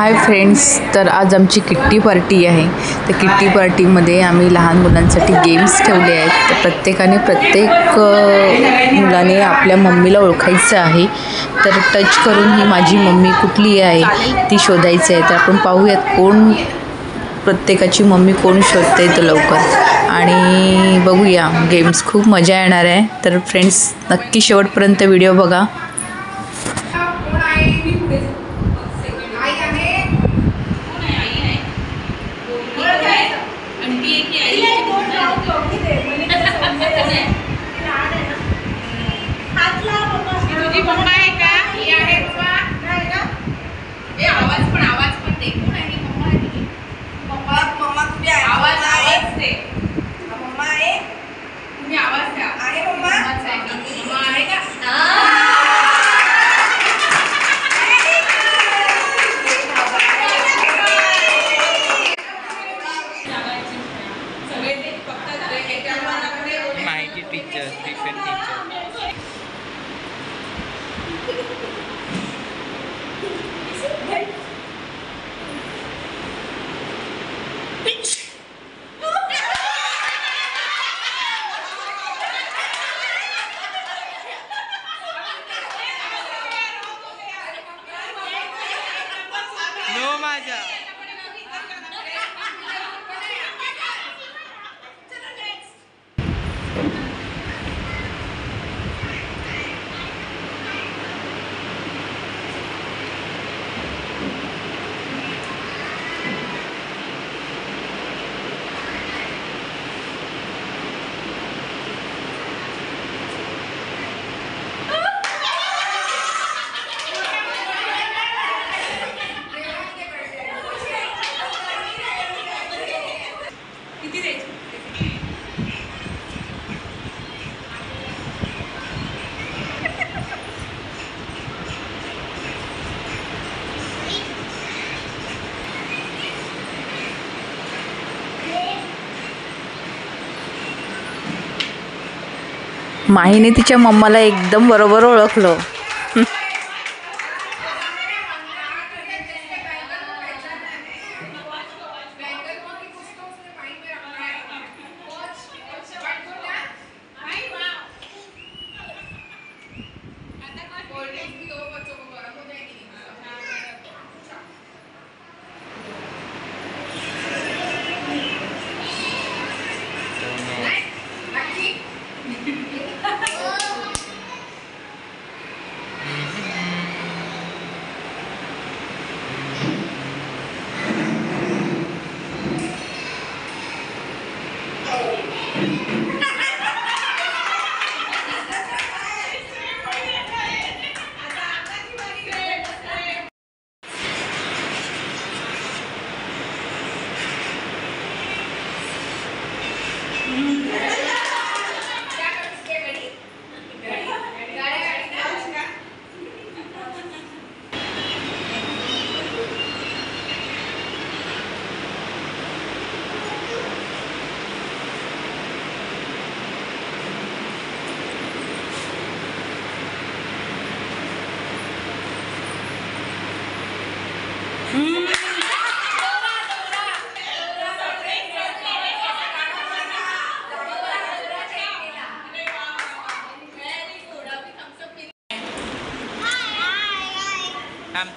Hi friends, तर आज आमची किट्टी पार्टी आहे। तर किट्टी पार्टीमध्ये आम्ही लहान मुलांसाठी गेम्स ठेवले आहेत। तर प्रत्येक मुलाने आपल्या मम्मीला ओळखायचं आहे। तर टच करून ही माझी मम्मी कुठली आहे ती शोधायची आहे। तर आपण पाहूयात कोण प्रत्येकाची मम्मी कोण शोधते तर लवकर, आणि बघूया गेम्स। खूप मजा येणार आहे। तर फ्रेंड्स नक्की शेवटपर्यंत व्हिडिओ बघा। माहीने तिच्या मम्माला एकदम बरोबर ओळखलं।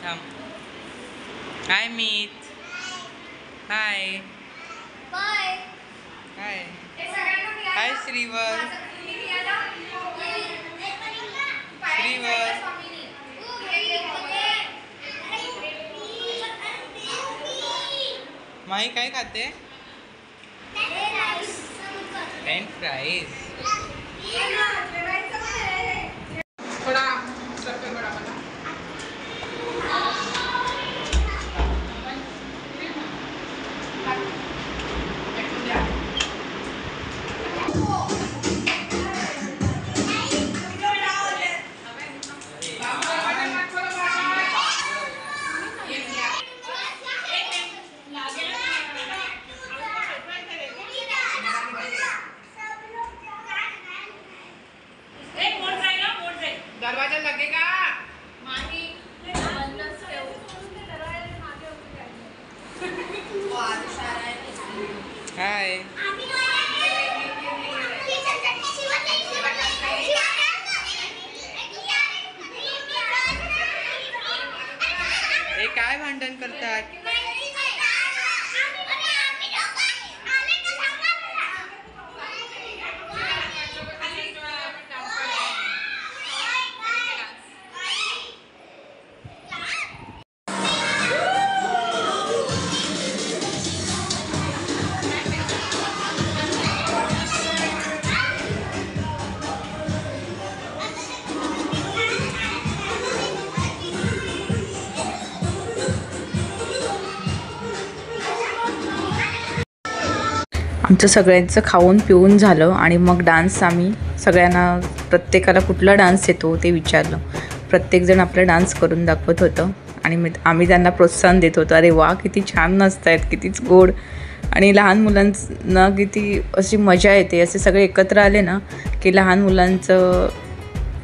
थांब। हाय मीत, हाय हाय श्रीवर, माही काय खाते? French fries. दरवाजा करतात. आमचं सगळ्यांचं खाऊन पिऊन झालं आणि मग डान्स आम्ही सगळ्यांना प्रत्येकाला कुठला डान्स येतो ते विचारलं. प्रत्येकजण आपला डान्स करून दाखवत होतं आणि आम्ही त्यांना प्रोत्साहन देत होतो. अरे वा, किती छान नाचतायत, कितीच गोड. आणि लहान मुलांना किती अशी मजा येते. असे सगळे एकत्र आले ना की लहान मुलांचं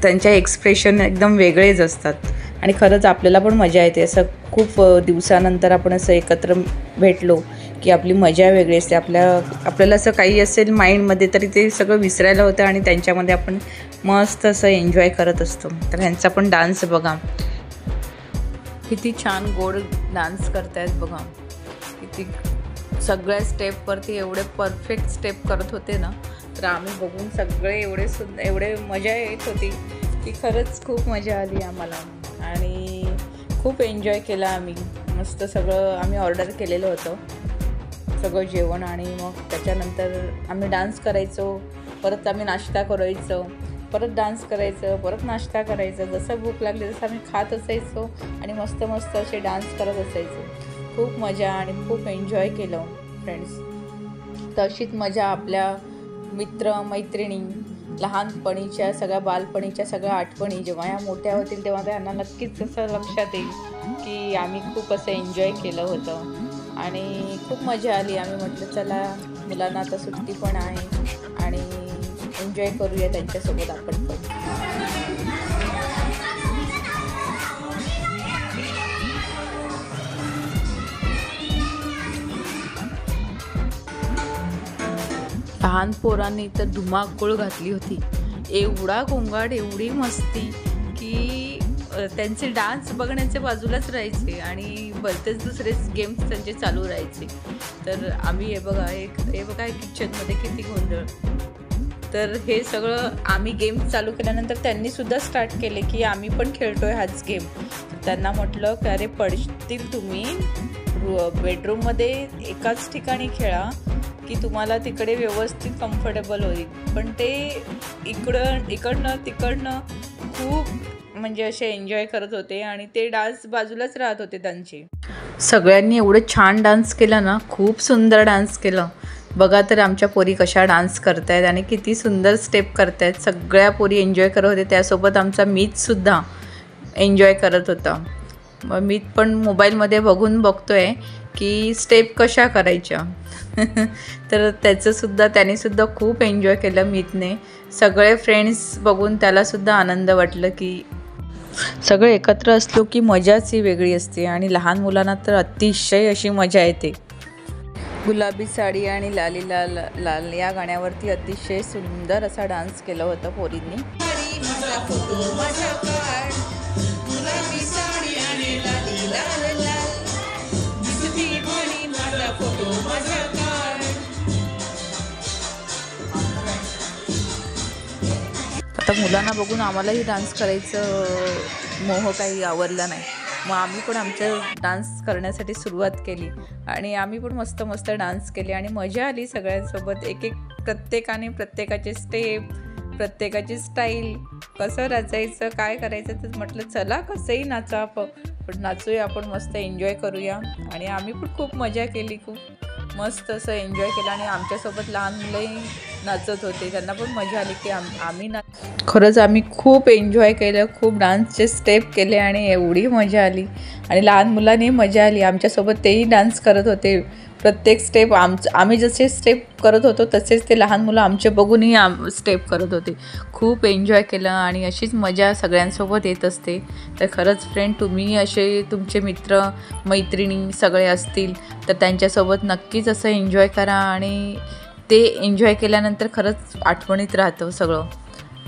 त्यांच्या एक्सप्रेशन एकदम वेगळेच असतात आणि खरंच आपल्याला पण मजा येते. असं खूप दिवसानंतर आपण असं एकत्र भेटलो की आपली मजा वेगळी असते. आपल्याला असं काही असेल माइंडमध्ये तरी ते सगळं विसरायला होतं आणि त्यांच्यामध्ये आपण मस्त असं एन्जॉय करत असतो. तर ह्यांचा पण डान्स बघा, किती छान गोड डान्स करतायत बघा. किती सगळ्या स्टेपवरती एवढे परफेक्ट स्टेप करत होते ना, तर आम्ही बघून सगळे एवढे मजा येत होती की खरंच खूप मजा आली आम्हाला आणि खूप एन्जॉय केला आम्ही. मस्त सगळं आम्ही ऑर्डर केलेलं होतं सगळं जेवण आणि मग त्याच्यानंतर आम्ही डान्स करायचो, परत आम्ही नाश्ता करायचो, परत डान्स करायचं, परत नाश्ता करायचं. जसं भूक लागली तसं आम्ही खात असायचो आणि मस्त मस्त असे डान्स करत असायचो. खूप मजा आणि खूप एन्जॉय केलं फ्रेंड्स. तशीच मजा आपल्या मित्र मैत्रिणी लहानपणीच्या सगळ्या बालपणीच्या सगळ्या आठवणी जेव्हा या मोठ्या होतील तेव्हा त्यांना नक्कीच असं लक्षात येईल की आम्ही खूप असं एन्जॉय केलं होतं आणि खूप मजा आली. आम्ही म्हटलं चला मुलांना आता सुट्टी पण आहे आणि एन्जॉय करूया त्यांच्यासोबत आपण पण. लहान पोरांनी तर धुमाकूळ घातली होती. एवढा गोंगाट, एवढी मस्ती की त्यांचे डान्स बघण्याचे बाजूलाच राहायचे आणि भलतेच दुसरेच गेम्स त्यांचे चालू राहायचे. तर आम्ही हे बघा किचनमध्ये किती गोंधळ. तर हे सगळं आम्ही गेम चालू केल्यानंतर त्यांनीसुद्धा स्टार्ट केले की आम्ही पण खेळतोय हाच गेम. त्यांना म्हटलं की अरे पडतील तुम्ही, बेडरूममध्ये एकाच ठिकाणी खेळा की तुम्हाला तिकडे व्यवस्थित कम्फर्टेबल होईल. पण ते इकडनं तिकडनं खूप म्हणजे असे एन्जॉय करत होते आणि ते डान्स बाजूलाच राहत होते त्यांचे. सगळ्यांनी एवढं छान डान्स केला ना, खूप सुंदर डान्स केलं. बघा तर आमच्या पोरी कशा डान्स करतायत आणि किती सुंदर स्टेप करतायत. सगळ्या पोरी एन्जॉय करत होते. त्यासोबत आमचा मीतसुद्धा एन्जॉय करत होता. मग मीत पण मोबाईलमध्ये बघतोय की स्टेप कशा करायच्या. तर त्यानेसुद्धा खूप एन्जॉय केलं मीतने. सगळे फ्रेंड्स बघून त्यालासुद्धा आनंद वाटलं की सगळे एकत्र असलो की मजाच ही वेगळी असते आणि लहान मुलांना तर अतिशय अशी मजा येते. गुलाबी साडी आणि लाली लाल लाल या गाण्यावरती अतिशय सुंदर असा डान्स केला होता पोरींनी. आता मुलांना बघून आम्हालाही डान्स करायचं मोह काही आवरला नाही. मग आम्ही पण आमचं डान्स करण्यासाठी सुरुवात केली आणि आम्ही पण मस्त मस्त डान्स केले आणि मजा आली सगळ्यांसोबत. प्रत्येकाने प्रत्येकाचे स्टेप, प्रत्येकाची स्टाईल, कसं नाचायचं काय करायचं. तर म्हटलं चला कसंही नाचा पण नाचूया आपण, मस्त एन्जॉय करूया. आणि आम्ही पण खूप मजा केली, खूप मस्त असं एन्जॉय केलं आणि आमच्यासोबत लहान मुलंही नाचत होते. त्यांना पण मजा आली की आम्ही खरंच आम्ही खूप एन्जॉय केलं, खूप डान्सचे स्टेप केले आणि एवढी मजा आली आणि लहान मुलांनी मजा आली. आमच्यासोबत तेही डान्स करत होते. प्रत्येक स्टेप आम्ही जसे स्टेप करत होतो तसेच ते लहान मुलं आमचे बघूनही स्टेप करत होते. खूप एन्जॉय केलं आणि अशीच मजा सगळ्यांसोबत येत असते. तर खरंच फ्रेंड, तुम्ही असे तुमचे मित्र मैत्रिणी सगळे असतील तर त्यांच्यासोबत नक्कीच असं एन्जॉय करा आणि ते एन्जॉय केल्यानंतर खरंच आठवणीत राहतं सगळं.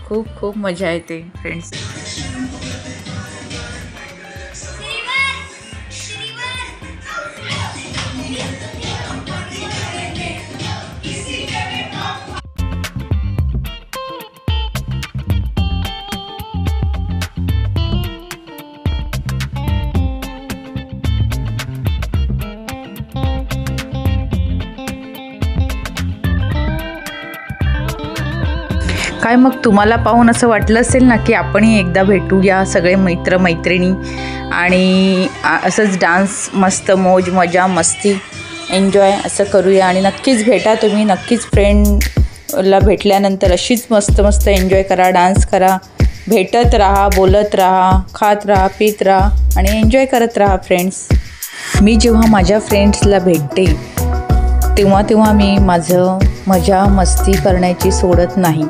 खूप खूप मजा येते फ्रेंड्स. काय मग तुम्हाला पाहून असं वाटलं असेल ना की आपणही एकदा भेटूया सगळे मैत्रिणी आणि असंच डान्स मस्त मौज मजा मस्ती एन्जॉय असं करूया. आणि नक्कीच भेटा तुम्ही, नक्कीच फ्रेंडला भेटल्यानंतर अशीच मस्त एन्जॉय करा, डान्स करा, भेटत राहा, बोलत राहा, खात राहा, पीत राहा आणि एन्जॉय करत राहा फ्रेंड्स. मी जेव्हा माझ्या फ्रेंड्सला भेटते तेव्हा मी माझं मजा मस्ती करण्याची सोडत नाही.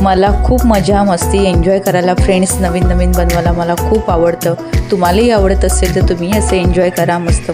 मला खूप मजा मस्ती एन्जॉय करायला, फ्रेंड्स नवीन बनवायला मला खूप आवडतं. तुम्हालाही आवडत असेल तर तुम्ही असं एन्जॉय करा मस्त.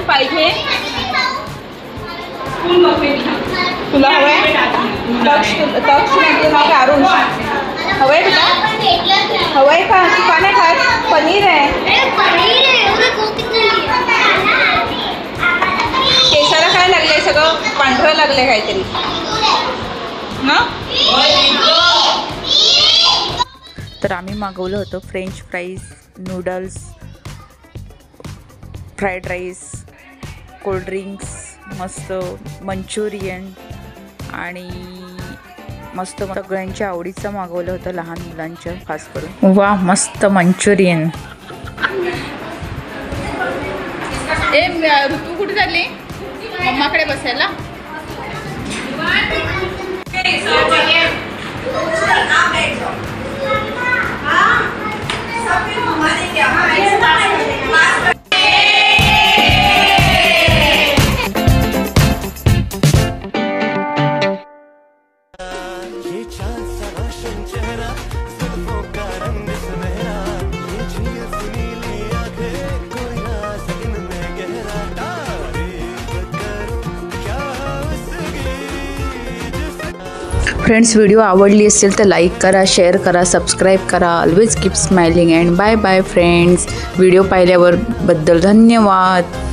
पाहिजे तुला हवंय अरुण हवंय तुला हवंय का तू का नाही खात पनीर आहे केसाला काय लागलंय सगळं पांढरं लागलंय काहीतरी ना. तर आम्ही मागवलं होतं French fries, noodles, fried rice, cold drinks, मस्त मंचुरियन आणि मस्त सगळ्यांच्या आवडीचं मागवलं होतं लहान मुलांच्या खास करून. वा मस्त मंचुरियन. ए ऋतू कुठे चालली मम्माकडे बसायला. फ्रेंड्स व्हिडिओ आवडली असेल तर लाईक करा, शेअर करा, सबस्क्राईब करा. Always keep smiling and bye bye friends. Video पाहिल्यावर बद्दल धन्यवाद.